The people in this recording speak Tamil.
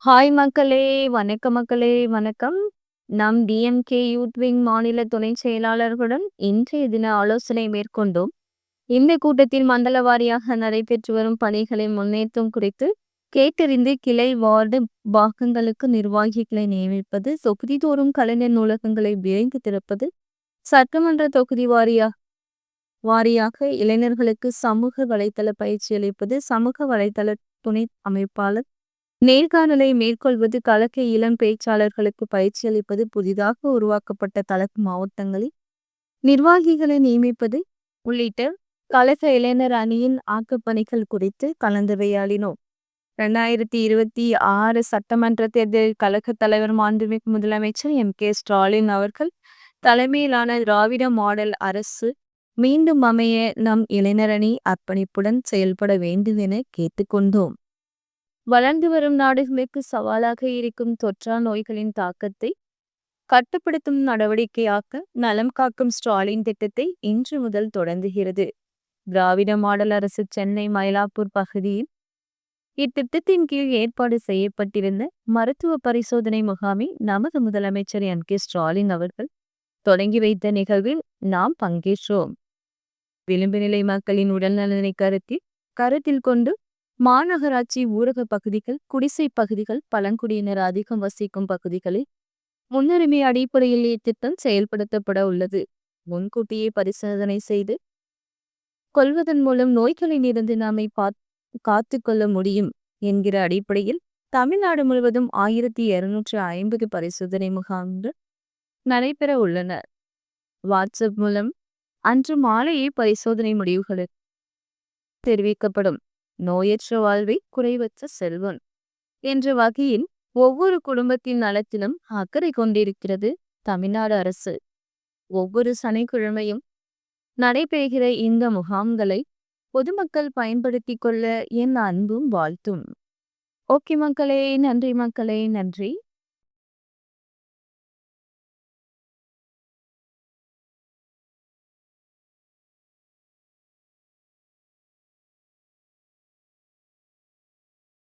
ஹாய் மக்களே! வணக்கம் மக்களே! வணக்கம். நம் டிஎம்கே யூத் விங் மாநில துணைச் செயலாளர்களுடன் இன்றைய தின ஆலோசனை மேற்கொண்டோம். இந்த கூட்டத்தில் மண்டல வாரியாக நடைபெற்று வரும் பணிகளின் முன்னேற்றம் குறித்து கேட்டறிந்து கிளை வார்டு பாகங்களுக்கு நிர்வாகிகளை நியமிப்பது, தொகுதிதோறும் கலைஞர் நூலகங்களை விரைந்து திறப்பது, சட்டமன்ற தொகுதி வாரியாக இளைஞர்களுக்கு சமூக வலைதள பயிற்சி அளிப்பது, சமூக வலைதள துணை அமைப்பாளர் நேர்காணலை மேற்கொள்வது, கழக இளம் பேச்சாளர்களுக்கு பயிற்சி அளிப்பது, புதிதாக உருவாக்கப்பட்ட கழக மாவட்டங்களில் நிர்வாகிகளை நியமிப்பது உள்ளிட்ட கழக இளைஞர் அணியின் ஆக்கப்பணிகள் குறித்து கலந்துரையாடினோம். 2026 சட்டமன்ற தேர்தலில் கழக தலைவர் மாண்புமிகு முதலமைச்சர் M.K. ஸ்டாலின் அவர்கள் தலைமையிலான திராவிட மாடல் அரசு மீண்டும் அமைய நம் இளைஞரணி அர்ப்பணிப்புடன் செயல்பட வேண்டும் என கேட்டுக்கொண்டோம். வளர்ந்து வரும் நாடுகளுக்கு சவாலாக இருக்கும் தொற்றா நோய்களின் தாக்கத்தை கட்டுப்படுத்தும் நடவடிக்கையாக நலம் காக்கும் ஸ்டாலின் திட்டத்தை இன்று முதல் தொடங்குகிறது. திராவிட மாடல் அரசு சென்னை மயிலாப்பூர் பகுதியில் இத்திட்டத்தின் கீழ் ஏற்பாடு செய்யப்பட்டிருந்த மருத்துவ பரிசோதனை முகாமை நமது முதலமைச்சர் M.K. ஸ்டாலின் அவர்கள் தொடங்கி வைத்த நிகழ்வில் நாம் பங்கேற்றோம். விளிம்பு நிலை மக்களின் உடல்நலனை கருத்தில் கொண்டு மாநகராட்சி ஊரக பகுதிகள், குடிசை பகுதிகள், பழங்குடியினர் அதிகம் வசிக்கும் பகுதிகளில் முன்னுரிமை அடிப்படையில் இத்திட்டம் செயல்படுத்தப்பட உள்ளது. முன்கூட்டியே பரிசோதனை செய்து கொள்வதன் மூலம் நோய்களில் இருந்து நம்மை காத்து கொள்ள முடியும் என்கிற அடிப்படையில் தமிழ்நாடு முழுவதும் 1250 பரிசோதனை முகாம்கள் நடைபெற உள்ளன. வாட்ஸ்அப் மூலம் அன்று மாலையே பரிசோதனை முடிவுகள் தெரிவிக்கப்படும். நோயற்ற வாழ்வே குறைவற்ற செல்வம் என்ற வகையில் ஒவ்வொரு குடும்பத்தின் நலத்திலும் அக்கறை கொண்டிருக்கிறது தமிழ்நாடு அரசு. ஒவ்வொரு சனிக்கிழமையும் நடைபெறுகிற இந்த முகாம்களை பொதுமக்கள் பயன்படுத்திக் கொள்ள என் அன்பும் வாழ்த்தும். ஓகே மக்களே, நன்றி மக்களே, நன்றி.